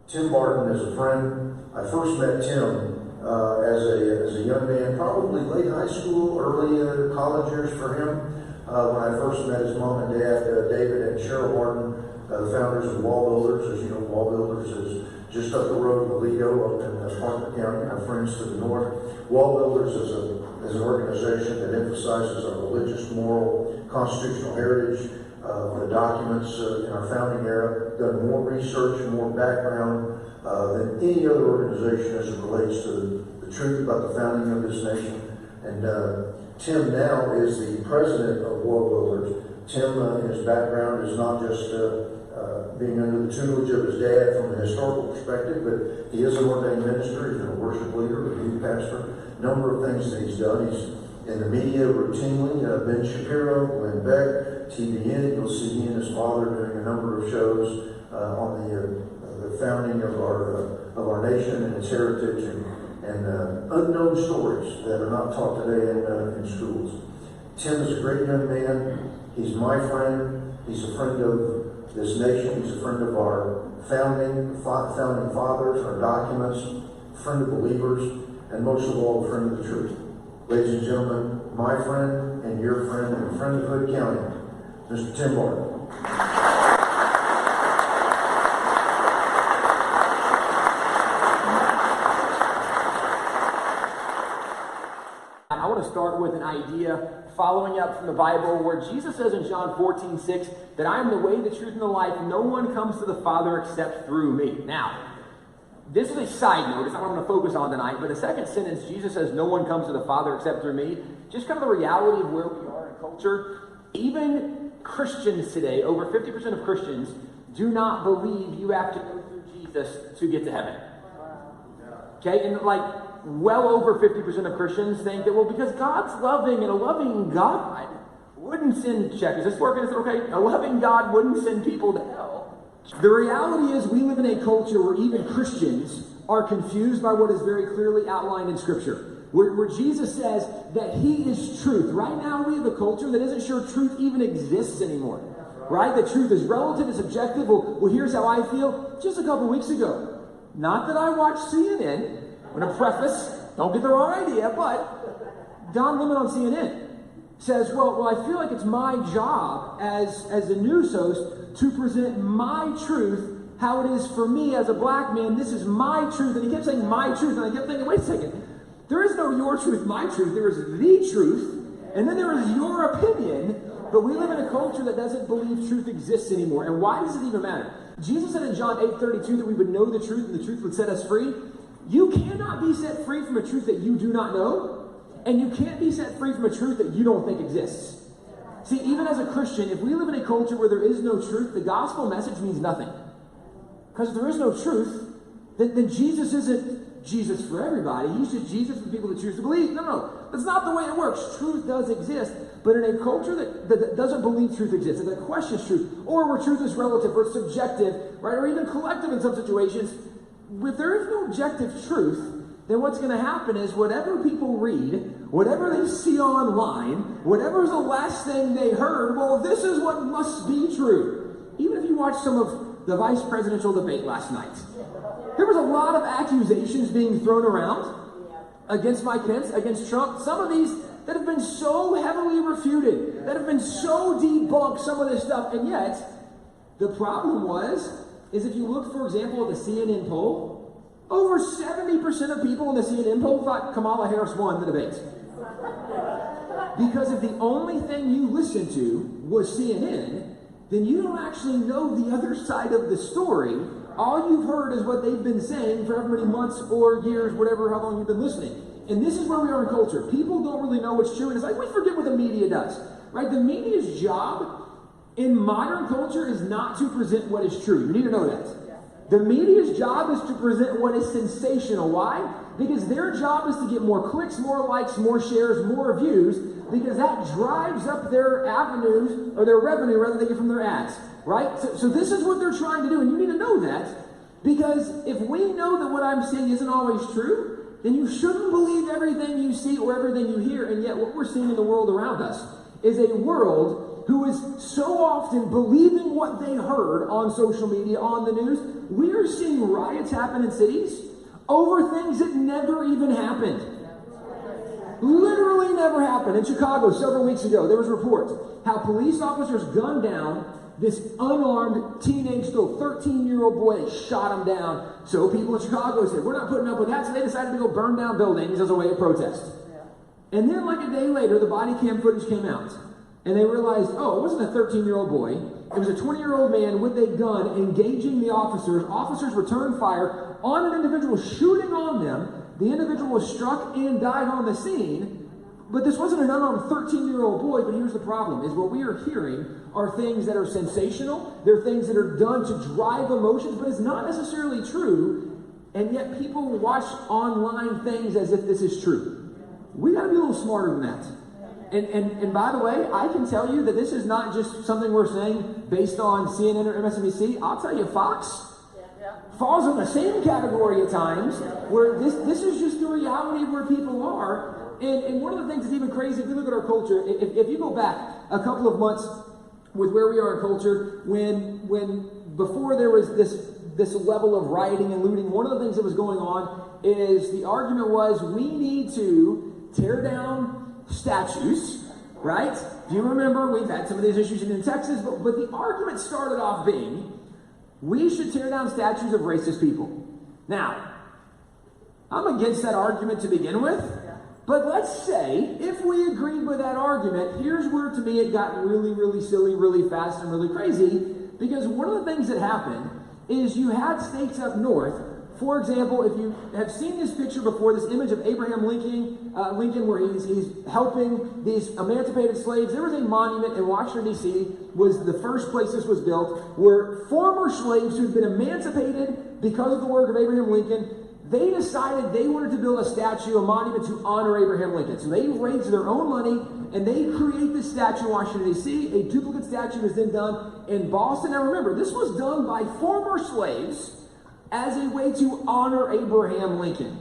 Tim Barton is a friend. I first met Tim as a young man, probably late high school, early college years for him. When I first met his mom and dad, David and Cheryl Barton, the founders of WallBuilders. As you know, WallBuilders is just up the road in Lido, up in Parkland County, our friends to the north. WallBuilders is an organization that emphasizes our religious, moral, constitutional heritage, the documents in our founding era, done more research and more background than any other organization as it relates to the truth about the founding of this nation. And Tim now is the president of WallBuilders. Tim, in his background, is not just being under the tutelage of his dad from a historical perspective, but he is an ordained minister. He's been a worship leader, a youth pastor, a number of things that he's done. He's in the media routinely, Ben Shapiro, Glenn Beck, TBN. You'll see he and his father doing a number of shows on the founding of our nation and its heritage and unknown stories that are not taught today in schools. Tim is a great young man. He's my friend. He's a friend of this nation. He's a friend of our founding fathers, our documents, a friend of believers, and most of all, a friend of the truth. Ladies and gentlemen, my friend and your friend and friend of Hood County, Mr. Tim Barton. I want to start with an idea following up from the Bible where Jesus says in John 14:6 that I am the way, the truth, and the life. No one comes to the Father except through me. Now, this is a side note. It's not what I'm going to focus on tonight. But the second sentence, Jesus says, no one comes to the Father except through me. Just kind of the reality of where we are in culture. Even Christians today, over 50% of Christians, do not believe you have to go through Jesus to get to heaven. Okay? And well over 50% of Christians think that, well, because God's loving and a loving God wouldn't send, check, is this working? Is it okay? A loving God wouldn't send people to hell. The reality is we live in a culture where even Christians are confused by what is very clearly outlined in Scripture. Where Jesus says that He is truth. Right now we have a culture that isn't sure truth even exists anymore. Right? That truth is relative, it's objective. Well, here's how I feel. Just a couple weeks ago, not that I watched CNN, I'm going to preface, don't get the wrong idea, but Don Lemon on CNN says, well, I feel like it's my job as a news host to present my truth, how it is for me as a black man. This is my truth. And he kept saying my truth, and I kept thinking, wait a second. There is no your truth, my truth. There is the truth, and then there is your opinion. But we live in a culture that doesn't believe truth exists anymore. And why does it even matter? Jesus said in John 8:32 that we would know the truth, and the truth would set us free. You cannot be set free from a truth that you do not know, and you can't be set free from a truth that you don't think exists. See, even as a Christian, if we live in a culture where there is no truth, the gospel message means nothing. Because if there is no truth, then Jesus isn't Jesus for everybody. He's just Jesus for people that choose to believe. No. That's not the way it works. Truth does exist, but in a culture that doesn't believe truth exists, and that questions truth, or where truth is relative or subjective, right, or even collective in some situations, if there is no objective truth, then what's going to happen is whatever people read, whatever they see online, whatever's the last thing they heard, well, this is what must be true. Even if you watch some of the vice presidential debate last night, there was a lot of accusations being thrown around against Mike Pence, against Trump. Some of these that have been so heavily refuted, that have been so debunked, some of this stuff, and yet the problem is if you look, for example, at the CNN poll, over 70% of people in the CNN poll thought Kamala Harris won the debate. Because if the only thing you listened to was CNN, then you don't actually know the other side of the story. All you've heard is what they've been saying for however many months or years, whatever, how long you've been listening. And this is where we are in culture. People don't really know what's true. And it's like, we forget what the media does. Right? The media's job in modern culture is not to present what is true. You need to know that. The media's job is to present what is sensational. Why? Because their job is to get more clicks, more likes, more shares, more views, because that drives up their avenues, or their revenue, rather, they get from their ads. Right? So this is what they're trying to do, and you need to know that, because if we know that what I'm saying isn't always true, then you shouldn't believe everything you see or everything you hear, and yet what we're seeing in the world around us is a world who is so often believing what they heard on social media, on the news, we are seeing riots happen in cities over things that never even happened. Literally never happened. In Chicago several weeks ago, there was reports how police officers gunned down this unarmed teenage, still 13-year-old boy. They shot him down. So people in Chicago said, we're not putting up with that. So they decided to go burn down buildings as a way of protest. And then like a day later, the body cam footage came out. And they realized, oh, it wasn't a 13-year-old boy. It was a 20-year-old man with a gun engaging the officers. Officers returned fire on an individual, shooting on them. The individual was struck and died on the scene. But this wasn't an unarmed 13-year-old boy. But here's the problem, is what we are hearing are things that are sensational. They're things that are done to drive emotions, but it's not necessarily true. And yet people watch online things as if this is true. We got to be a little smarter than that. And by the way, I can tell you that this is not just something we're saying based on CNN or MSNBC. I'll tell you, Fox falls in the same category at times, where this is just the reality of where people are. And one of the things that's even crazy, if you look at our culture, if you go back a couple of months with where we are in culture, when before there was this level of rioting and looting, one of the things that was going on is the argument was we need to tear down statues, right? Do you remember? We've had some of these issues in Texas, but the argument started off being we should tear down statues of racist people. Now, I'm against that argument to begin with, but let's say if we agreed with that argument, here's where to me it got really, really silly, really fast, and really crazy, because one of the things that happened is you had states up north. For example, if you have seen this picture before, this image of Abraham Lincoln where he's helping these emancipated slaves, there was a monument in Washington, D.C., was the first place this was built, where former slaves who'd been emancipated because of the work of Abraham Lincoln, they decided they wanted to build a statue, a monument to honor Abraham Lincoln. So they raised their own money, and they create this statue in Washington, D.C. A duplicate statue is then done in Boston. Now remember, this was done by former slaves as a way to honor Abraham Lincoln.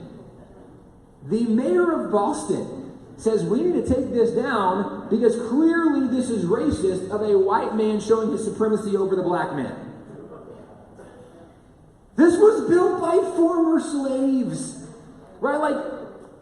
The mayor of Boston says we need to take this down because clearly this is racist of a white man showing his supremacy over the black man. This was built by former slaves, right? Like,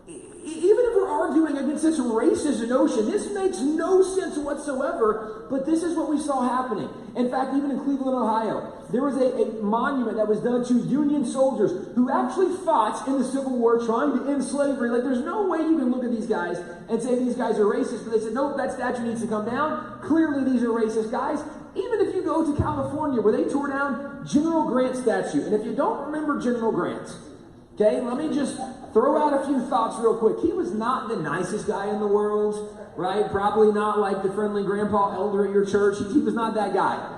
even if we're arguing against this racist notion, this makes no sense whatsoever, but this is what we saw happening. In fact, even in Cleveland, Ohio, there was a monument that was done to Union soldiers who actually fought in the Civil War trying to end slavery. Like, there's no way you can look at these guys and say these guys are racist, but they said, nope, that statue needs to come down. Clearly, these are racist guys. Even if you go to California, where they tore down General Grant's statue, and if you don't remember General Grant, okay, let me just throw out a few thoughts real quick. He was not the nicest guy in the world, right? Probably not like the friendly grandpa elder at your church. He was not that guy.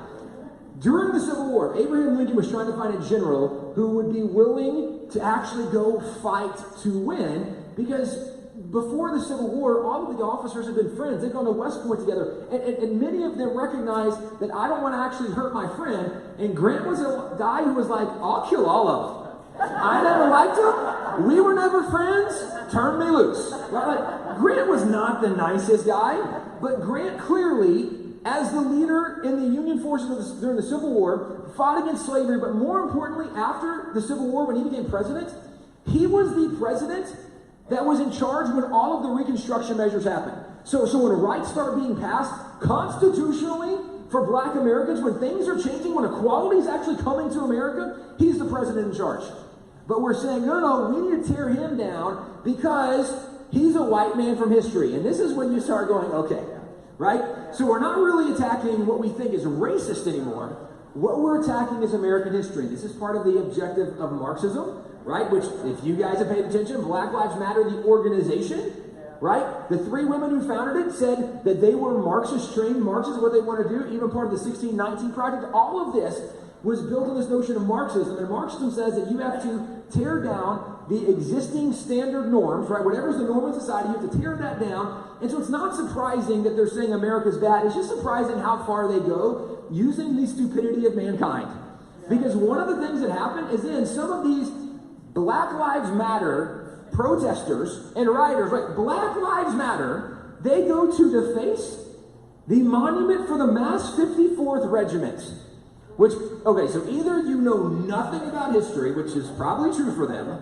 During the Civil War, Abraham Lincoln was trying to find a general who would be willing to actually go fight to win, because before the Civil War, all of the officers had been friends. They'd gone to West Point together. And many of them recognized that I don't want to actually hurt my friend. And Grant was a guy who was like, I'll kill all of them. I never liked him. We were never friends. Turn me loose. Right? Like, Grant was not the nicest guy, but Grant clearly, as the leader in the Union forces during the Civil War, fought against slavery. But more importantly, after the Civil War, when he became president, he was the president that was in charge when all of the Reconstruction measures happened. So when rights start being passed constitutionally for black Americans, when things are changing, when equality is actually coming to America, he's the president in charge. But we're saying, no, we need to tear him down because he's a white man from history. And this is when you start going, okay, right? So we're not really attacking what we think is racist anymore. What we're attacking is American history. This is part of the objective of Marxism, right? Which, if you guys have paid attention, Black Lives Matter, the organization, right? The three women who founded it said that they were Marxist, trained Marxists, what they want to do, even part of the 1619 Project. All of this was built on this notion of Marxism, and Marxism says that you have to tear down the existing standard norms, right? Whatever's the norm in society, you have to tear that down. And so it's not surprising that they're saying America's bad. It's just surprising how far they go using the stupidity of mankind. Because one of the things that happened is then some of these Black Lives Matter protesters and rioters, right? Black Lives Matter, they go to deface the monument for the Mass 54th Regiment. Okay, so either you know nothing about history, which is probably true for them,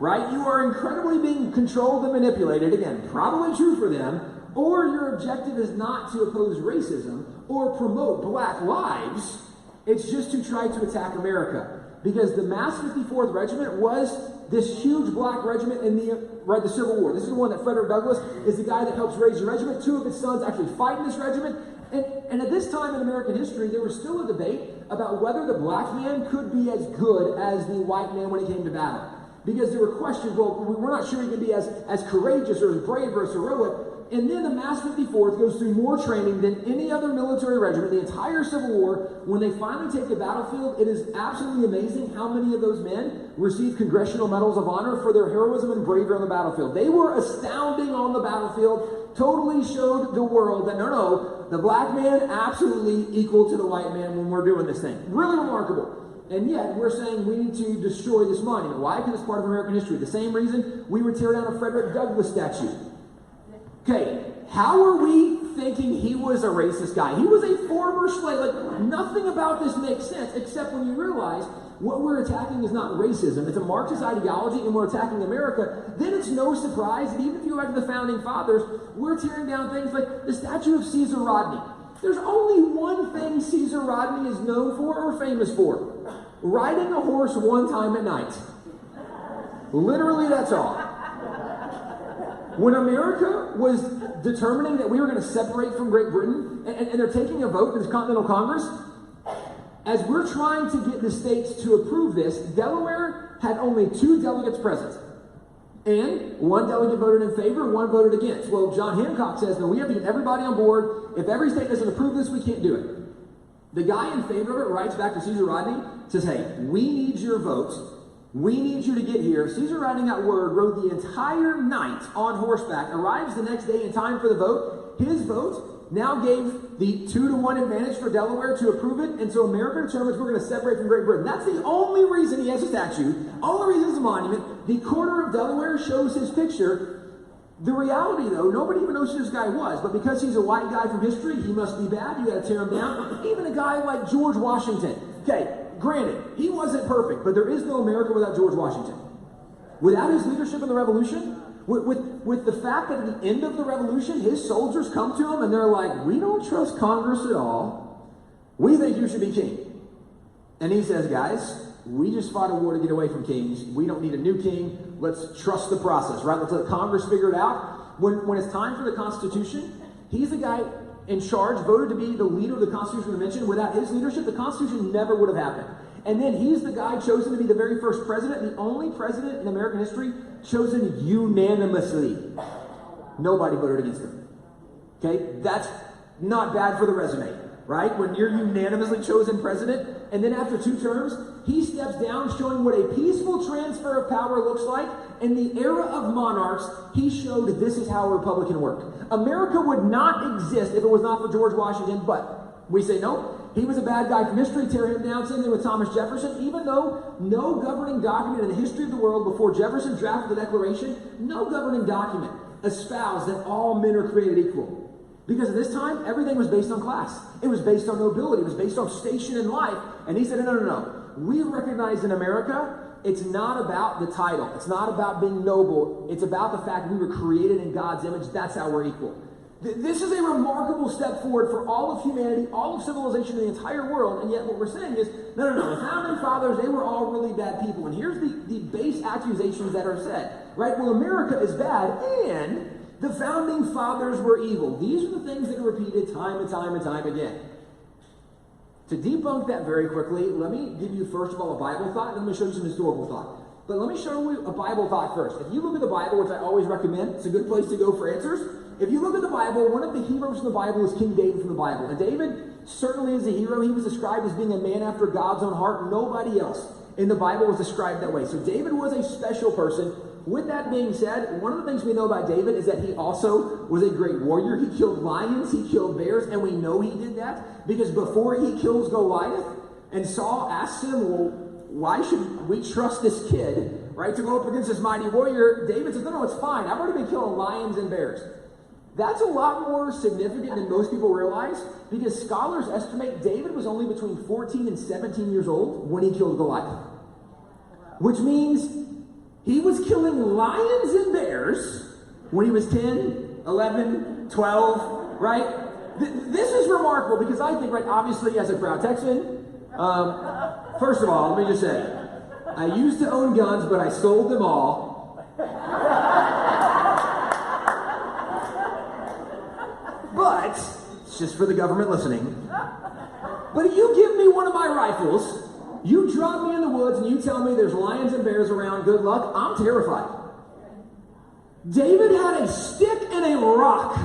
right? You are incredibly being controlled and manipulated, again, probably true for them, or your objective is not to oppose racism or promote black lives, it's just to try to attack America. Because the Mass 54th Regiment was this huge black regiment in the Civil War. This is the one that Frederick Douglass is the guy that helps raise the regiment. Two of his sons actually fight in this regiment. And at this time in American history, there was still a debate about whether the black man could be as good as the white man when it came to battle. Because there were questions, well, we're not sure he could be as courageous or as brave or as heroic. And then the Mass 54th goes through more training than any other military regiment, the entire Civil War. When they finally take the battlefield, it is absolutely amazing how many of those men received Congressional Medals of Honor for their heroism and bravery on the battlefield. They were astounding on the battlefield, totally showed the world that no, the black man absolutely equal to the white man when we're doing this thing. Really remarkable. And yet, we're saying we need to destroy this monument. Why? Because it's part of American history. The same reason we would tear down a Frederick Douglass statue. Okay, how are we thinking he was a racist guy? He was a former slave. Like, nothing about this makes sense, except when you realize what we're attacking is not racism. It's a Marxist ideology, and we're attacking America. Then it's no surprise that even if you go back to the Founding Fathers, we're tearing down things like the statue of Caesar Rodney. There's only one thing Caesar Rodney is known for or famous for. Riding a horse one time at night. Literally, that's all. When America was determining that we were going to separate from Great Britain, and they're taking a vote in this Continental Congress, as we're trying to get the states to approve this, Delaware had only 2 delegates present. And 1 delegate voted in favor, 1 voted against. Well, John Hancock says, no, we have to get everybody on board. If every state doesn't approve this, we can't do it. The guy in favor of it writes back to Caesar Rodney, says, hey, we need your votes. We need you to get here. Caesar Rodney got word, rode the entire night on horseback, arrives the next day in time for the vote. His vote now gave the 2-to-1 advantage for Delaware to approve it, and so America determines we're going to separate from Great Britain. That's the only reason he has a statue, only reason it's a monument. The corner of Delaware shows his picture. The reality, though, nobody even knows who this guy was, but because he's a white guy from history, he must be bad. You got to tear him down. Even a guy like George Washington. Okay, granted, he wasn't perfect, but there is no America without George Washington. Without his leadership in the Revolution, with the fact that at the end of the Revolution, his soldiers come to him and they're like, we don't trust Congress at all. We think you should be king. And he says, guys, we just fought a war to get away from kings. We don't need a new king. Let's trust the process, right? Let's let Congress figure it out. When it's time for the Constitution, he's the guy in charge, voted to be the leader of the Constitution Convention. Without his leadership, the Constitution never would have happened. And then he's the guy chosen to be the very first president, the only president in American history chosen unanimously. Nobody voted against him. Okay? That's not bad for the resume, right? When you're unanimously chosen president, and then after 2 terms, he steps down showing what a peaceful transfer of power looks like. In the era of monarchs, he showed this is how a Republican worked. America would not exist if it was not for George Washington, but we say no. He was a bad guy from history, tear him down. Same thing with Thomas Jefferson. Even though no governing document in the history of the world before Jefferson drafted the Declaration, no governing document espoused that all men are created equal. Because at this time, everything was based on class. It was based on nobility. It was based on station in life. And he said, no. We recognize in America, it's not about the title. It's not about being noble. It's about the fact we were created in God's image. That's how we're equal. This is a remarkable step forward for all of humanity, all of civilization, the entire world. And yet what we're saying is, no. The Founding Fathers, they were all really bad people. And here's the base accusations that are said. Right? Well, America is bad, and the Founding Fathers were evil. These are the things that are repeated time and time and time again. To debunk that very quickly, let me give you, first of all, a Bible thought, and let me show you some historical thought. But let me show you a Bible thought first. If you look at the Bible, which I always recommend, it's a good place to go for answers. If you look at the Bible, one of the heroes from the Bible is King David from the Bible. And David certainly is a hero. He was described as being a man after God's own heart. Nobody else in the Bible was described that way. So David was a special person. With that being said, one of the things we know about David is that he also was a great warrior. He killed lions, he killed bears, and we know he did that because before he kills Goliath, and Saul asks him, well, why should we trust this kid, right, to go up against this mighty warrior? David says, no, it's fine. I've already been killing lions and bears. That's a lot more significant than most people realize, because scholars estimate David was only between 14 and 17 years old when he killed Goliath. Which means he was killing lions and bears when he was 10, 11, 12, right? This is remarkable because I think, right, obviously as a proud Texan, first of all, let me just say, I used to own guns, but I sold them all. But, it's just for the government listening. But if you give me one of my rifles, you drop me in the woods and you tell me there's lions and bears around, good luck, I'm terrified. David had a stick and a rock,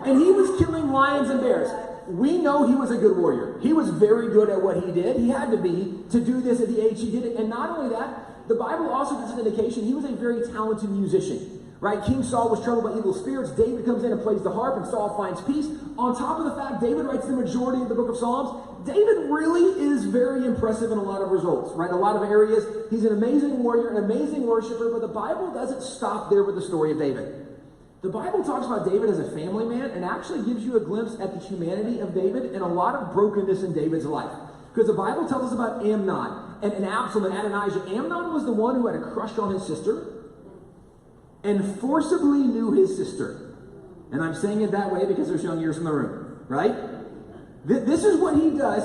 and he was killing lions and bears. We know he was a good warrior. He was very good at what he did. He had to be to do this at the age he did it. And not only that, the Bible also gives an indication he was a very talented musician. Right? King Saul was troubled by evil spirits. David comes in and plays the harp, and Saul finds peace. On top of the fact, David writes the majority of the book of Psalms. David really is very impressive in a lot of results, right? A lot of areas. He's an amazing warrior, an amazing worshiper, but the Bible doesn't stop there with the story of David. The Bible talks about David as a family man and actually gives you a glimpse at the humanity of David and a lot of brokenness in David's life. Because the Bible tells us about Amnon and Absalom and Adonijah. Amnon was the one who had a crush on his sister and forcibly knew his sister. And I'm saying it that way because there's young ears in the room, right? This is what he does.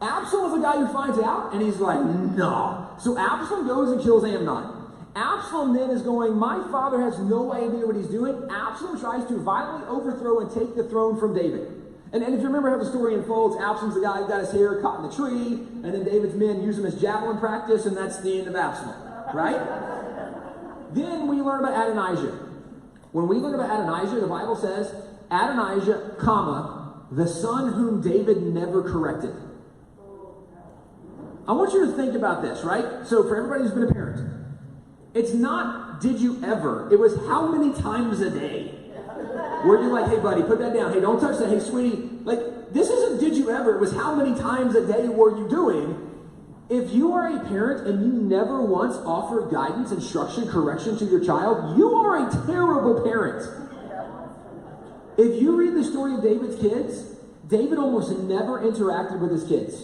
Absalom is the guy who finds out, and he's like, no. So Absalom goes and kills Amnon. Absalom then is going, my father has no idea what he's doing. Absalom tries to violently overthrow and take the throne from David. And if you remember how the story unfolds, Absalom's the guy who got his hair caught in the tree, and then David's men use him as javelin practice, and that's the end of Absalom, right? Then we learn about Adonijah. When we learn about Adonijah, the Bible says, Adonijah, comma, the son whom David never corrected. I want you to think about this, right? So for everybody who's been a parent, it's not, did you ever? It was how many times a day? Where you're like, hey buddy, put that down. Hey, don't touch that. Hey sweetie. Like, this isn't did you ever. It was how many times a day were you doing? If you are a parent and you never once offer guidance, instruction, correction to your child, you are a terrible parent. If you read the story of David's kids, David almost never interacted with his kids.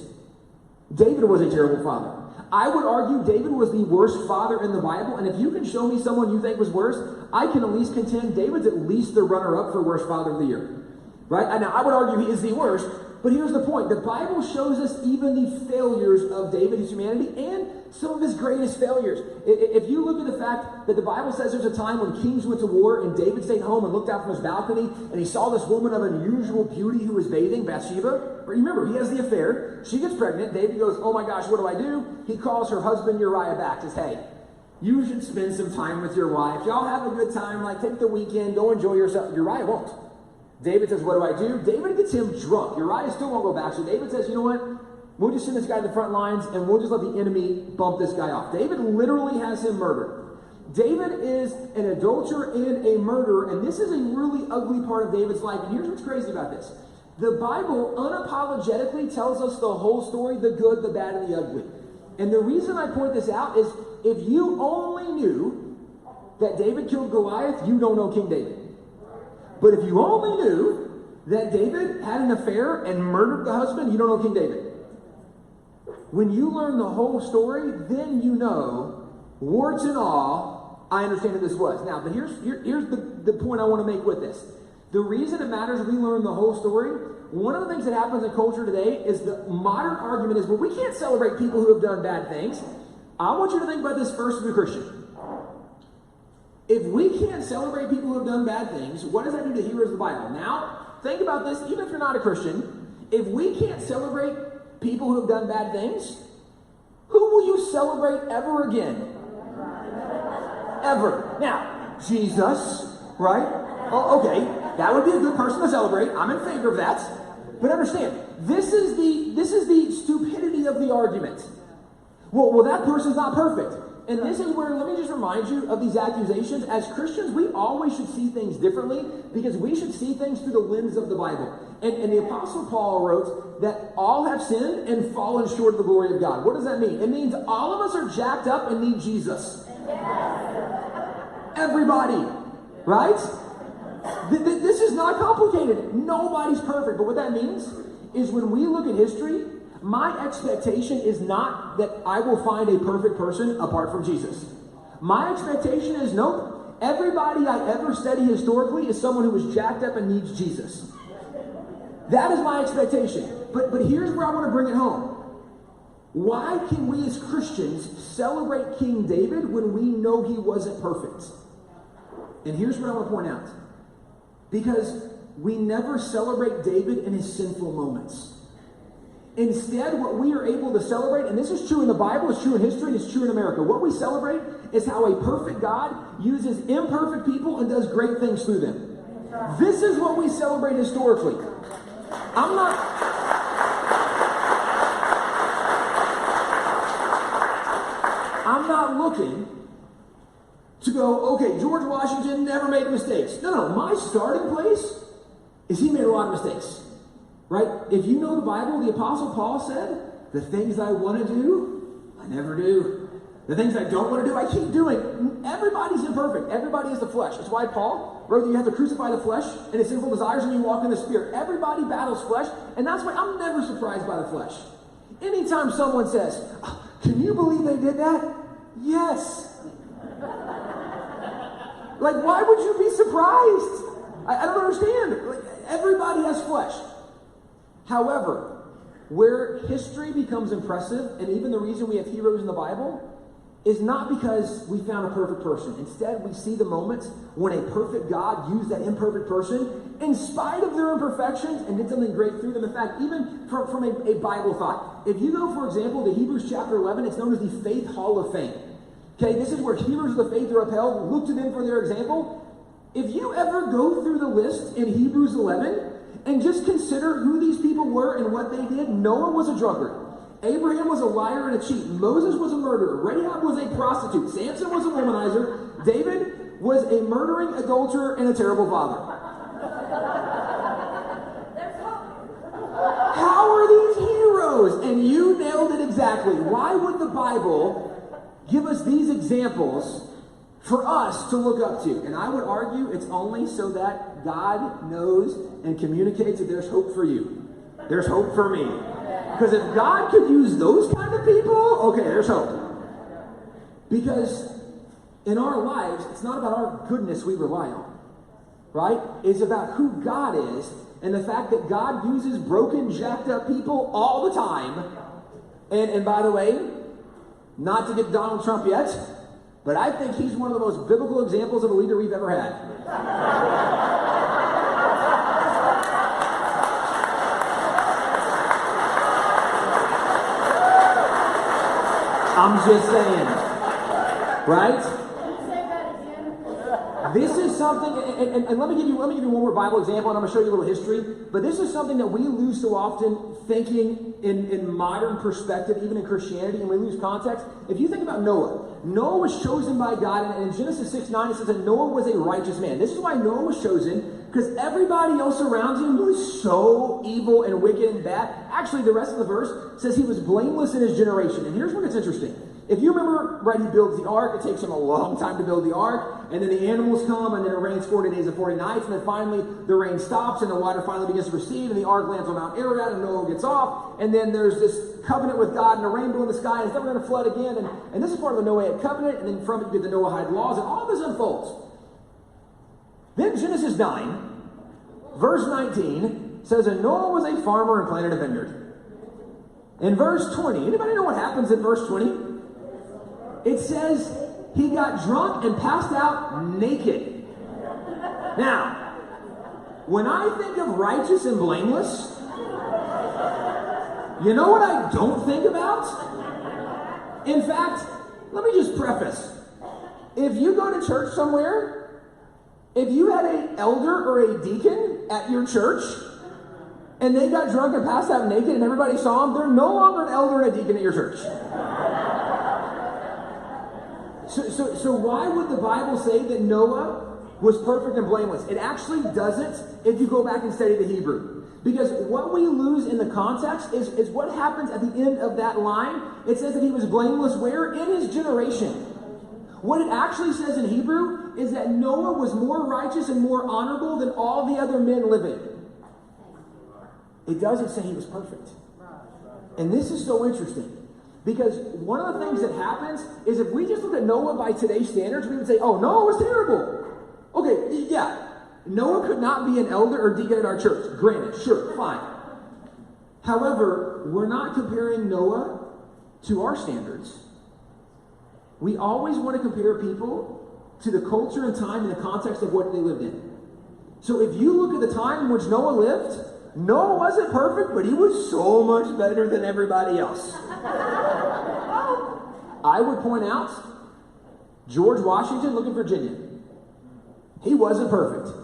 David was a terrible father. I would argue David was the worst father in the Bible, and if you can show me someone you think was worse, I can at least contend David's at least the runner-up for worst father of the year. Right? And now, I would argue he is the worst, but here's the point. The Bible shows us even the failures of David, his humanity, and some of his greatest failures. If you look at the fact that the Bible says there's a time when kings went to war and David stayed home and looked out from his balcony and he saw this woman of unusual beauty who was bathing, Bathsheba. But remember, he has the affair. She gets pregnant. David goes, oh my gosh, what do I do? He calls her husband Uriah back. Says, hey, you should spend some time with your wife. Y'all have a good time. Like, take the weekend. Go enjoy yourself. Uriah won't. David says, what do I do? David gets him drunk. Uriah still won't go back. So David says, you know what? We'll just send this guy to the front lines and we'll just let the enemy bump this guy off. David literally has him murdered. David is an adulterer and a murderer, and this is a really ugly part of David's life. And here's what's crazy about this. The Bible unapologetically tells us the whole story, the good, the bad, and the ugly. And the reason I point this out is if you only knew that David killed Goliath, you don't know King David. But if you only knew that David had an affair and murdered the husband, you don't know King David. When you learn the whole story, then you know, warts and all, I understand who this was. Now, but here's the point I want to make with this. The reason it matters if we learn the whole story, one of the things that happens in culture today is the modern argument is, well, we can't celebrate people who have done bad things. I want you to think about this first as a Christian. If we can't celebrate people who have done bad things, what does that do to hearers of the Bible? Now, think about this, even if you're not a Christian, if we can't celebrate people who have done bad things, who will you celebrate ever again? Ever. Now, Jesus, right? Oh, okay, that would be a good person to celebrate. I'm in favor of that. But understand, this is the stupidity of the argument. Well, that person's not perfect. And this is where, let me just remind you of these accusations. As Christians, we always should see things differently because we should see things through the lens of the Bible. And the Apostle Paul wrote that all have sinned and fallen short of the glory of God. What does that mean? It means all of us are jacked up and need Jesus. Everybody. Right? This is not complicated. Nobody's perfect. But what that means is when we look at history, my expectation is not that I will find a perfect person apart from Jesus. My expectation is, nope, everybody I ever study historically is someone who was jacked up and needs Jesus. That is my expectation. But here's where I want to bring it home. Why can we as Christians celebrate King David when we know he wasn't perfect? And here's what I want to point out. Because we never celebrate David in his sinful moments. Instead, what we are able to celebrate, and this is true in the Bible, it's true in history, and it's true in America. What we celebrate is how a perfect God uses imperfect people and does great things through them. This is what we celebrate historically. I'm not looking to go, okay, George Washington never made mistakes. No, my starting place is he made a lot of mistakes. Right? If you know the Bible, the Apostle Paul said, the things I want to do, I never do. The things I don't want to do, I keep doing. Everybody's imperfect. Everybody is the flesh. That's why Paul wrote that you have to crucify the flesh and its sinful desires and you walk in the Spirit. Everybody battles flesh, and that's why I'm never surprised by the flesh. Anytime someone says, can you believe they did that? Yes. Like, why would you be surprised? I don't understand. Like, everybody has flesh. However, where history becomes impressive, and even the reason we have heroes in the Bible, is not because we found a perfect person. Instead, we see the moments when a perfect God used that imperfect person in spite of their imperfections and did something great through them. In fact, even from a Bible thought. If you go, for example, to Hebrews chapter 11, it's known as the Faith Hall of Fame. Okay, this is where heroes of the faith are upheld. Look to them for their example. If you ever go through the list in Hebrews 11, and just consider who these people were and what they did. Noah was a drunkard. Abraham was a liar and a cheat. Moses was a murderer. Rahab was a prostitute. Samson was a womanizer. David was a murdering adulterer and a terrible father. How are these heroes? And you nailed it exactly. Why would the Bible give us these examples for us to look up to? And I would argue it's only so that God knows and communicates that there's hope for you. There's hope for me. Because if God could use those kind of people, okay, there's hope. Because in our lives, it's not about our goodness we rely on, right? It's about who God is and the fact that God uses broken, jacked up people all the time. And by the way, not to get Donald Trump yet, but I think he's one of the most biblical examples of a leader we've ever had. I'm just saying, right? This is something, and let me give you one more Bible example, and I'm going to show you a little history. But this is something that we lose so often thinking in modern perspective, even in Christianity, and we lose context. If you think about Noah, Noah was chosen by God, and in Genesis 6:9 it says that Noah was a righteous man. This is why Noah was chosen, because everybody else around him was so evil and wicked and bad. Actually, the rest of the verse says he was blameless in his generation. And here's what gets interesting. If you remember, right, he builds the ark. It takes him a long time to build the ark. And then the animals come, and then it rains 40 days and 40 nights. And then finally, the rain stops, and the water finally begins to recede. And the ark lands on Mount Ararat, and Noah gets off. And then there's this covenant with God and a rainbow in the sky, and it's never going to flood again. And this is part of the Noahic covenant. And then from it, you get the Noahide laws, and all this unfolds. Then Genesis 9, verse 19, says, and Noah was a farmer and planted a vineyard. In verse 20, anybody know what happens in verse 20? It says he got drunk and passed out naked. Now, when I think of righteous and blameless, you know what I don't think about? In fact, let me just preface. If you go to church somewhere, if you had an elder or a deacon at your church, and they got drunk and passed out naked and everybody saw them, they're no longer an elder and a deacon at your church. So why would the Bible say that Noah was perfect and blameless? It actually doesn't if you go back and study the Hebrew. Because what we lose in the context is what happens at the end of that line. It says that he was blameless where? In his generation. What it actually says in Hebrew is that Noah was more righteous and more honorable than all the other men living. It doesn't say he was perfect. And this is so interesting. Because one of the things that happens is if we just look at Noah by today's standards, we would say, oh, Noah was terrible. Okay, yeah. Noah could not be an elder or deacon in our church. Granted, sure, fine. However, we're not comparing Noah to our standards. We always want to compare people to the culture and time and the context of what they lived in. So if you look at the time in which Noah lived, Noah wasn't perfect, but he was so much better than everybody else. I would point out George Washington, look at Virginia. He wasn't perfect,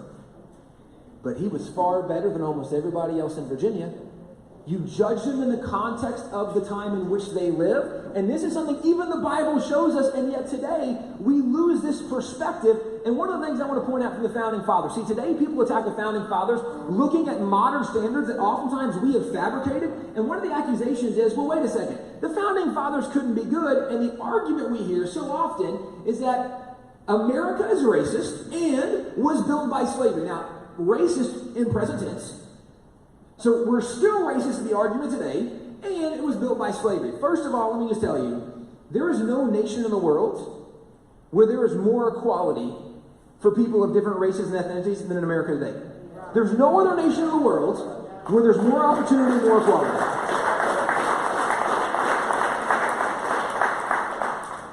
but he was far better than almost everybody else in Virginia. You judge them in the context of the time in which they live, and this is something even the Bible shows us, and yet today we lose this perspective. And one of the things I want to point out from the Founding Fathers, see, today people attack the Founding Fathers looking at modern standards that oftentimes we have fabricated, and one of the accusations is, well, wait a second, the Founding Fathers couldn't be good, and the argument we hear so often is that America is racist and was built by slavery. Now, racist in present tense. So we're still racist in the argument today, and it was built by slavery. First of all, let me just tell you, there is no nation in the world where there is more equality for people of different races and ethnicities than in America today. There's no other nation in the world where there's more opportunity and more equality.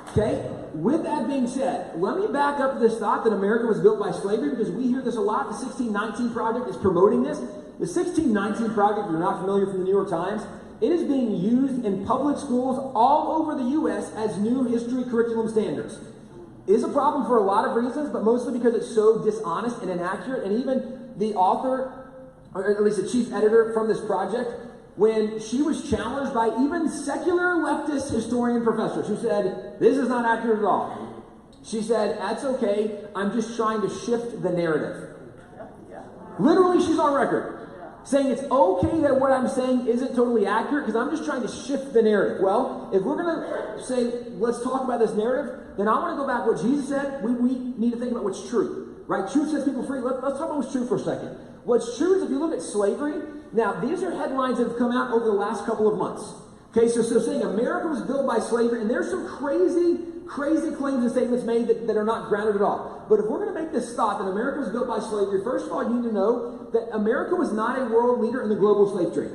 Okay? With that being said, let me back up this thought that America was built by slavery, because we hear this a lot. The 1619 Project is promoting this. The 1619 Project, if you're not familiar, from the New York Times, it is being used in public schools all over the U.S. as new history curriculum standards. It is a problem for a lot of reasons, but mostly because it's so dishonest and inaccurate. And even the author, or at least the chief editor from this project, when she was challenged by even secular leftist historian professors who said, this is not accurate at all. She said, that's okay, I'm just trying to shift the narrative. Literally, she's on record saying it's okay that what I'm saying isn't totally accurate because I'm just trying to shift the narrative. Well, if we're going to say, let's talk about this narrative, then I want to go back to what Jesus said. We need to think about what's true, right? Truth sets people free. Let's talk about what's true for a second. What's true is if you look at slavery, now these are headlines that have come out over the last couple of months. Okay, so saying America was built by slavery, and there's some crazy claims and statements made that are not grounded at all. But if we're going to make this thought that America was built by slavery, first of all, you need to know that America was not a world leader in the global slave trade.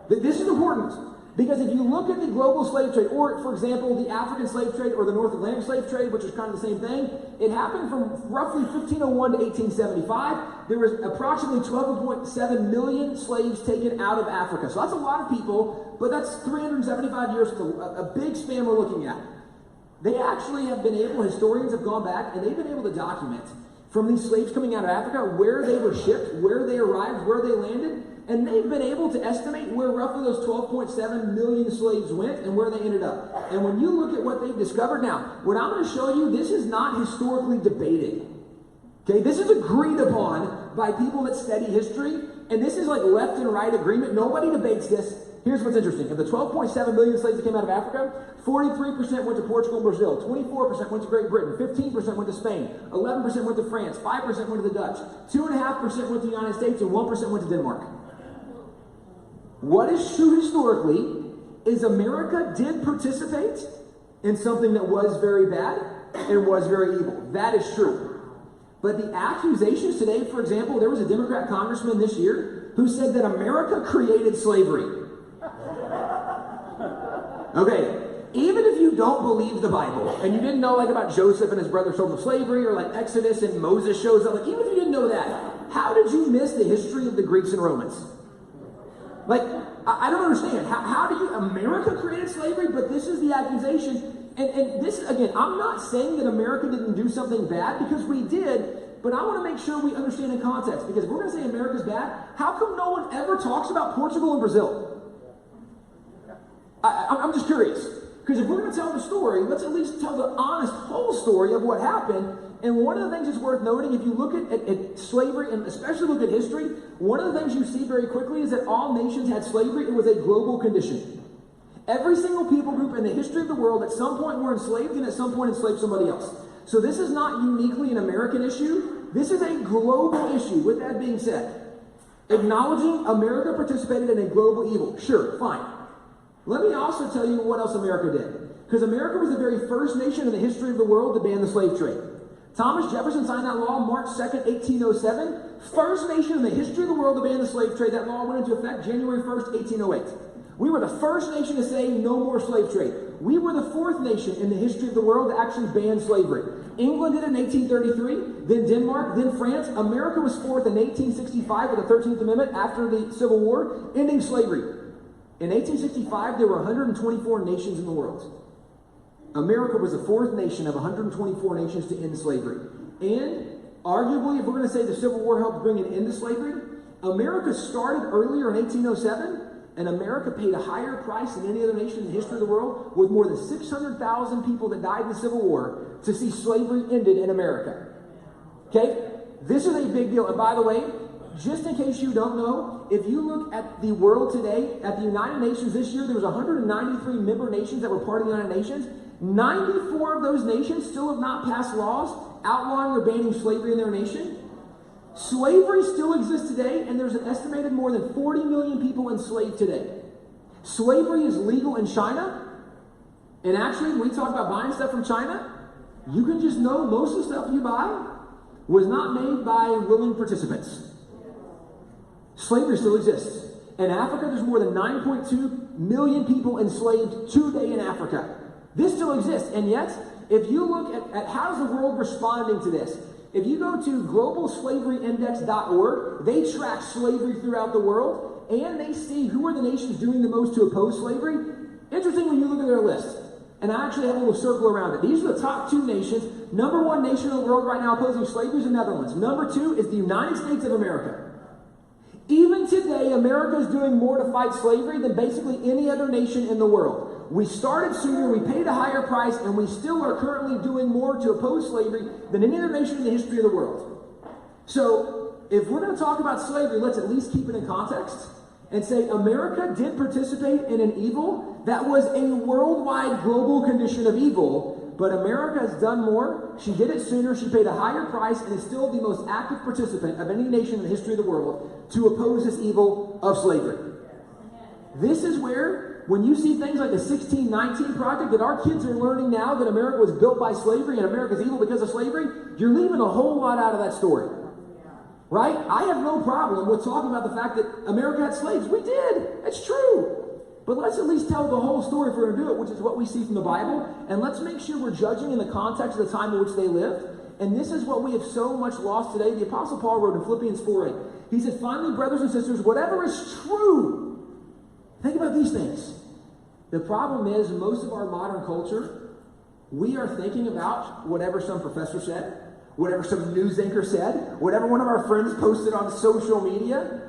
This is important, because if you look at the global slave trade, or for example, the African slave trade or the North Atlantic slave trade, which is kind of the same thing, it happened from roughly 1501 to 1875. There was approximately 12.7 million slaves taken out of Africa. So that's a lot of people, but that's 375 years, a big span we're looking at. They actually have been able, historians have gone back, and they've been able to document from these slaves coming out of Africa where they were shipped, where they arrived, where they landed, and they've been able to estimate where roughly those 12.7 million slaves went and where they ended up. And when you look at what they've discovered, now, what I'm going to show you, this is not historically debated. Okay, this is agreed upon by people that study history, and this is like left and right agreement. Nobody debates this. Here's what's interesting. Of the 12.7 million slaves that came out of Africa, 43% went to Portugal and Brazil, 24% went to Great Britain, 15% went to Spain, 11% went to France, 5% went to the Dutch, 2.5% went to the United States, and 1% went to Denmark. What is true historically is America did participate in something that was very bad and was very evil. That is true. But the accusations today, for example, there was a Democrat congressman this year who said that America created slavery. Okay, even if you don't believe the Bible, and you didn't know like about Joseph and his brother sold to slavery, or like Exodus and Moses shows up, like even if you didn't know that, how did you miss the history of the Greeks and Romans? Like, I don't understand. How do you, America created slavery, but this is the accusation. And this, again, I'm not saying that America didn't do something bad, because we did, but I want to make sure we understand in context, because if we're going to say America's bad, how come no one ever talks about Portugal and Brazil? I'm just curious, because if we're going to tell the story, let's at least tell the honest whole story of what happened. And one of the things that's worth noting, if you look at slavery, and especially look at history, one of the things you see very quickly is that all nations had slavery. It was a global condition. Every single people group in the history of the world at some point were enslaved, and at some point enslaved somebody else. So this is not uniquely an American issue. This is a global issue. With that being said, acknowledging America participated in a global evil. Sure, fine. Let me also tell you what else America did. Because America was the very first nation in the history of the world to ban the slave trade. Thomas Jefferson signed that law March 2nd, 1807. First nation in the history of the world to ban the slave trade. That law went into effect January 1st, 1808. We were the first nation to say no more slave trade. We were the fourth nation in the history of the world to actually ban slavery. England did it in 1833, then Denmark, then France. America was fourth in 1865 with the 13th Amendment after the Civil War, ending slavery. In 1865, there were 124 nations in the world. America was the fourth nation of 124 nations to end slavery. And arguably, if we're going to say the Civil War helped bring an end to slavery, America started earlier in 1807, and America paid a higher price than any other nation in the history of the world, with more than 600,000 people that died in the Civil War to see slavery ended in America. Okay? This is a big deal. And by the way, just in case you don't know, if you look at the world today, at the United Nations this year, there was 193 member nations that were part of the United Nations. 94 of those nations still have not passed laws outlawing or banning slavery in their nation. Slavery still exists today, and there's an estimated more than 40 million people enslaved today. Slavery is legal in China, and actually, when we talk about buying stuff from China, you can just know most of the stuff you buy was not made by willing participants. Slavery still exists. In Africa, there's more than 9.2 million people enslaved today in Africa. This still exists, and yet, if you look at how is the world responding to this, if you go to globalslaveryindex.org, they track slavery throughout the world, and they see who are the nations doing the most to oppose slavery. Interesting when you look at their list, and I actually have a little circle around it. These are the top two nations. Number one nation in the world right now opposing slavery is the Netherlands. Number two is the United States of America. Even today, America is doing more to fight slavery than basically any other nation in the world. We started sooner, we paid a higher price, and we still are currently doing more to oppose slavery than any other nation in the history of the world. So, if we're going to talk about slavery, let's at least keep it in context and say America did participate in an evil that was a worldwide global condition of evil, but America has done more. She did it sooner, she paid a higher price, and is still the most active participant of any nation in the history of the world to oppose this evil of slavery. This is where, when you see things like the 1619 Project, that our kids are learning now that America was built by slavery and America's evil because of slavery, you're leaving a whole lot out of that story. Right? I have no problem with talking about the fact that America had slaves. We did. It's true. But let's at least tell the whole story if we're going to do it, which is what we see from the Bible. And let's make sure we're judging in the context of the time in which they lived. And this is what we have so much lost today. The Apostle Paul wrote in Philippians 4:8. He said, finally, brothers and sisters, whatever is true, think about these things. The problem is, most of our modern culture, we are thinking about whatever some professor said, whatever some news anchor said, whatever one of our friends posted on social media.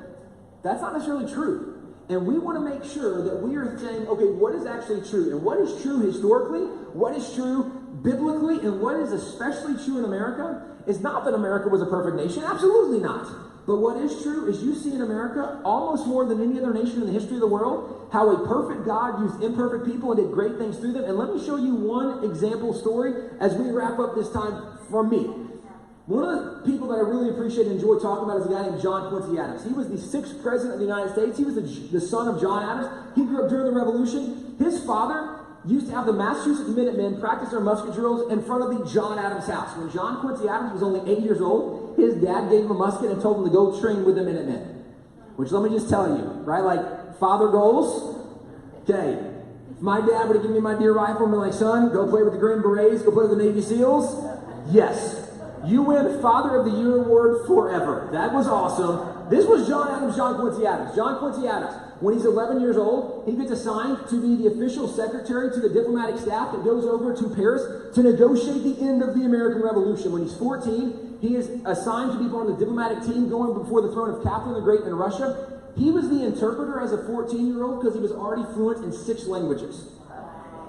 That's not necessarily true. And we want to make sure that we are saying, okay, what is actually true? And what is true historically? What is true biblically? And what is especially true in America is not that America was a perfect nation. Absolutely not. But what is true is you see in America, almost more than any other nation in the history of the world, how a perfect God used imperfect people and did great things through them. And let me show you one example story as we wrap up this time from me. One of the people that I really appreciate and enjoy talking about is a guy named John Quincy Adams. He was the 6th president of the United States. He was the son of John Adams. He grew up during the Revolution. His father used to have the Massachusetts Minutemen practice their musket drills in front of the John Adams house. When John Quincy Adams was only 8 years old, his dad gave him a musket and told him to go train with the Minutemen. Which, let me just tell you, right, like father goals. Okay, if my dad would have given me my deer rifle and been like, son, go play with the Green Berets, go play with the Navy SEALs, yes. You win Father of the Year award forever. That was awesome. This was John Quincy Adams. John Quincy Adams, when he's 11 years old, he gets assigned to be the official secretary to the diplomatic staff that goes over to Paris to negotiate the end of the American Revolution. When he's 14, he is assigned to be part of the diplomatic team going before the throne of Catherine the Great in Russia. He was the interpreter as a 14-year-old because he was already fluent in 6 languages.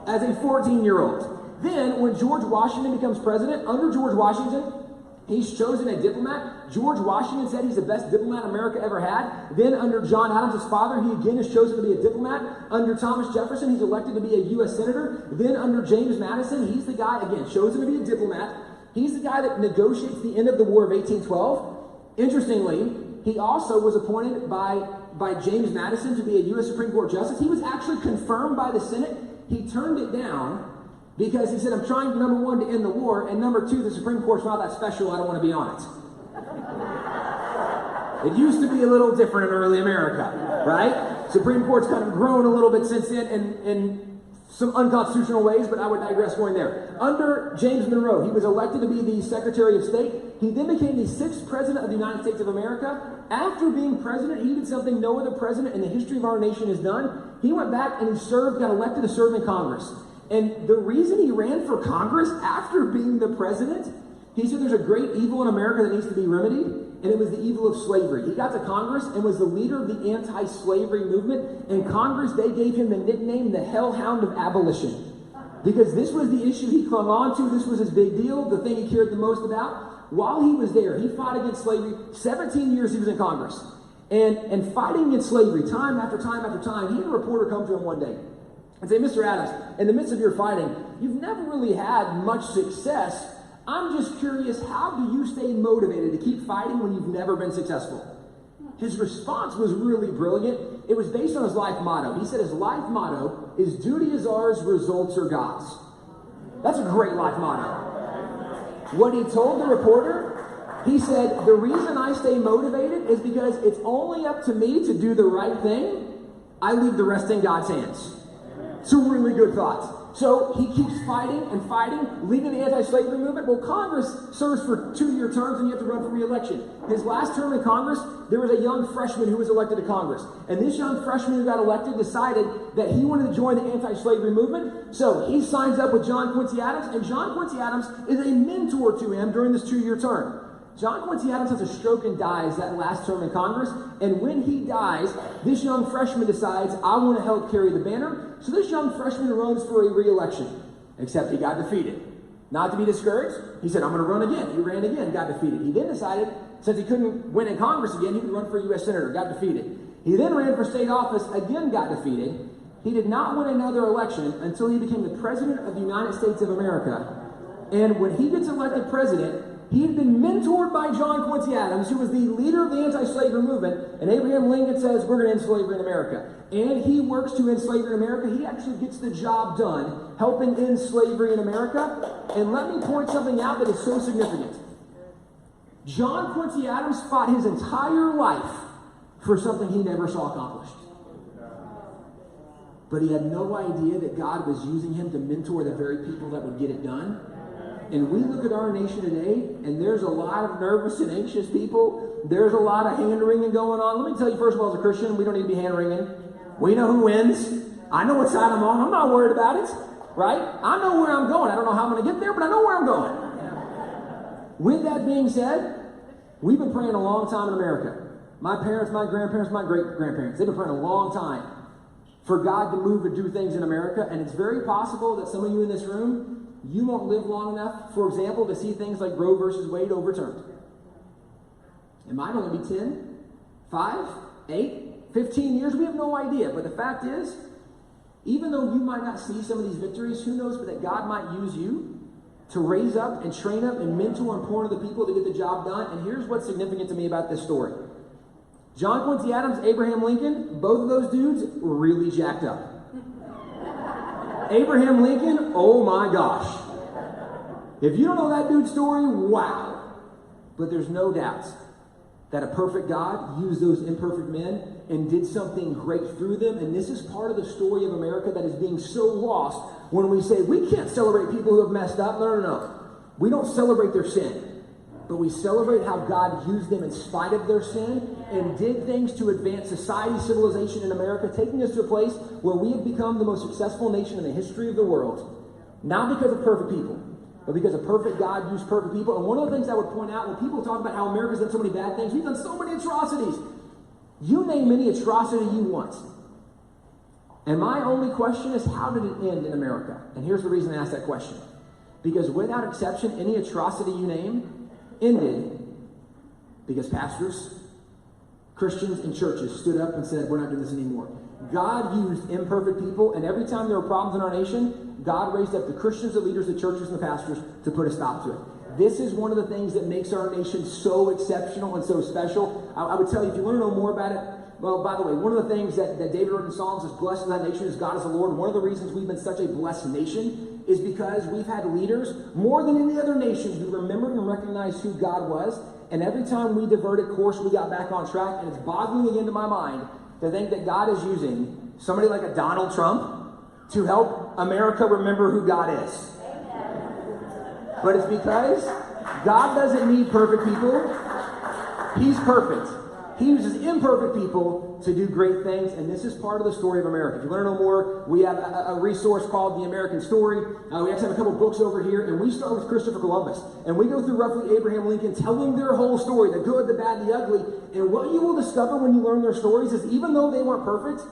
As a 14-year-old. Then, when George Washington becomes president, under George Washington, he's chosen a diplomat. George Washington said he's the best diplomat America ever had. Then under John Adams, his father, he again is chosen to be a diplomat. Under Thomas Jefferson, he's elected to be a U.S. Senator. Then under James Madison, he's the guy, again, chosen to be a diplomat. He's the guy that negotiates the end of the War of 1812. Interestingly, he also was appointed by James Madison to be a U.S. Supreme Court justice. He was actually confirmed by the Senate. He turned it down because he said, I'm trying, number one, to end the war, and number two, the Supreme Court's not that special, I don't want to be on it. It used to be a little different in early America, right? Supreme Court's kind of grown a little bit since then in some unconstitutional ways, but I would digress going there. Under James Monroe, he was elected to be the Secretary of State. He then became the 6th President of the United States of America. After being president, he did something no other president in the history of our nation has done. He went back and he got elected to serve in Congress. And the reason he ran for Congress after being the president, he said there's a great evil in America that needs to be remedied, and it was the evil of slavery. He got to Congress and was the leader of the anti-slavery movement. In Congress, they gave him the nickname the Hellhound of Abolition, because this was the issue he clung on to. This was his big deal, the thing he cared the most about. While he was there, he fought against slavery. 17 years he was in Congress. And fighting against slavery, time after time after time, he had a reporter come to him one day and say, Mr. Adams, in the midst of your fighting, you've never really had much success. I'm just curious, how do you stay motivated to keep fighting when you've never been successful? His response was really brilliant. It was based on his life motto. He said his life motto is, duty is ours, results are God's. That's a great life motto. What he told the reporter, he said, the reason I stay motivated is because it's only up to me to do the right thing. I leave the rest in God's hands. It's a really good thought. So he keeps fighting and fighting, leading the anti-slavery movement. Well, Congress serves for 2-year terms and you have to run for re-election. His last term in Congress, there was a young freshman who was elected to Congress. And this young freshman who got elected decided that he wanted to join the anti-slavery movement. So he signs up with John Quincy Adams, and John Quincy Adams is a mentor to him during this 2-year term. John Quincy Adams has a stroke and dies that last term in Congress, and when he dies, this young freshman decides, I want to help carry the banner. So this young freshman runs for a re-election, except he got defeated. Not to be discouraged, he said, I'm going to run again. He ran again, got defeated. He then decided, since he couldn't win in Congress again, he would run for a U.S. Senator, got defeated. He then ran for state office, again got defeated. He did not win another election until he became the President of the United States of America. And when he gets elected president, he had been mentored by John Quincy Adams, who was the leader of the anti-slavery movement, and Abraham Lincoln says, we're going to end slavery in America. And he works to end slavery in America. He actually gets the job done, helping end slavery in America. And let me point something out that is so significant. John Quincy Adams fought his entire life for something he never saw accomplished. But he had no idea that God was using him to mentor the very people that would get it done. And we look at our nation today, and there's a lot of nervous and anxious people. There's a lot of hand-wringing going on. Let me tell you, first of all, as a Christian, we don't need to be hand-wringing. We know who wins. I know what side I'm on. I'm not worried about it, right? I know where I'm going. I don't know how I'm going to get there, but I know where I'm going. With that being said, we've been praying a long time in America. My parents, my grandparents, my great-grandparents, they've been praying a long time for God to move and do things in America, and it's very possible that some of you in this room, you won't live long enough, for example, to see things like Roe versus Wade overturned. It might only be 10, 5, 8, 15 years. We have no idea. But the fact is, even though you might not see some of these victories, who knows but that God might use you to raise up and train up and mentor and pour into the people to get the job done. And here's what's significant to me about this story. John Quincy Adams, Abraham Lincoln, both of those dudes were really jacked up. Abraham Lincoln, oh my gosh. If you don't know that dude's story, wow. But there's no doubt that a perfect God used those imperfect men and did something great through them. And this is part of the story of America that is being so lost when we say we can't celebrate people who have messed up. No. We don't celebrate their sin. But we celebrate how God used them in spite of their sin and did things to advance society, civilization in America, taking us to a place where we have become the most successful nation in the history of the world. Not because of perfect people, but because a perfect God used perfect people. And one of the things I would point out when people talk about how America's done so many bad things, we've done so many atrocities. You name any atrocity you want. And my only question is, how did it end in America? And here's the reason I ask that question. Because without exception, any atrocity you name ended because pastors, Christians, and churches stood up and said, we're not doing this anymore. God used imperfect people, and every time there were problems in our nation, God raised up the Christians, the leaders, the churches, and the pastors to put a stop to it. This is one of the things that makes our nation so exceptional and so special. I would tell you, if you want to know more about it, well, by the way, one of the things that David wrote in Psalms is, blessed is that nation as God is the Lord. One of the reasons we've been such a blessed nation is because we've had leaders, more than any other nation, who remembered and recognized who God was. And every time we diverted course, we got back on track. And it's boggling again to my mind to think that God is using somebody like a Donald Trump to help America remember who God is. But it's because God doesn't need perfect people. He's perfect. He uses imperfect people to do great things, and this is part of the story of America. If you want to know more, we have a resource called The American Story. We actually have a couple books over here, and we start with Christopher Columbus. And we go through roughly Abraham Lincoln, telling their whole story, the good, the bad, the ugly. And what you will discover when you learn their stories is even though they weren't perfect,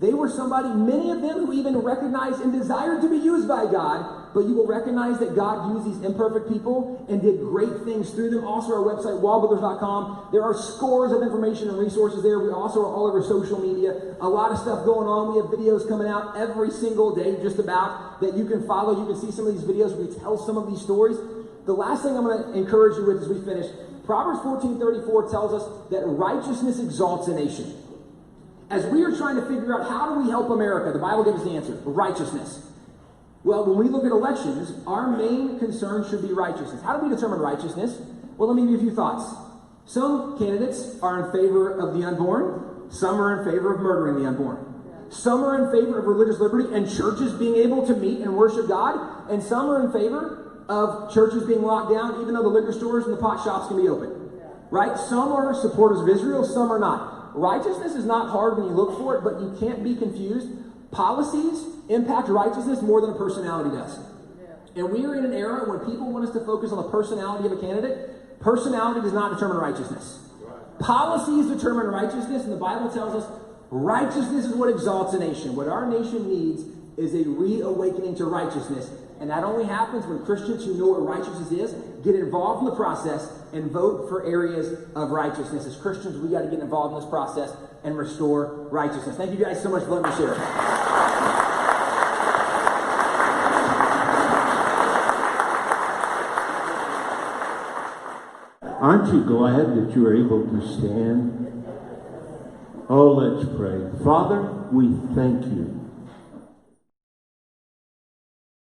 they were somebody, many of them, who even recognized and desired to be used by God. But you will recognize that God used these imperfect people and did great things through them. Also, our website, wallbuilders.com. There are scores of information and resources there. We also are all over social media. A lot of stuff going on. We have videos coming out every single day, just about, that you can follow. You can see some of these videos where we tell some of these stories. The last thing I'm going to encourage you with as we finish, Proverbs 14:34 tells us that righteousness exalts a nation. As we are trying to figure out how do we help America, the Bible gives us the answer: righteousness. Well, when we look at elections, our main concern should be righteousness. How do we determine righteousness? Well, let me give you a few thoughts. Some candidates are in favor of the unborn. Some are in favor of murdering the unborn. Some are in favor of religious liberty and churches being able to meet and worship God. And some are in favor of churches being locked down, even though the liquor stores and the pot shops can be open. Right? Some are supporters of Israel, some are not. Righteousness is not hard when you look for it, but you can't be confused. Policies impact righteousness more than a personality does. And we are in an era when people want us to focus on the personality of a candidate. Personality does not determine righteousness. Policies determine righteousness, and the Bible tells us righteousness is what exalts a nation. What our nation needs is a reawakening to righteousness. And that only happens when Christians who know what righteousness is get involved in the process and vote for areas of righteousness. As Christians, we got to get involved in this process and restore righteousness. Thank you guys so much for letting me share. Aren't you glad that you are able to stand? Oh, let's pray. Father, we thank you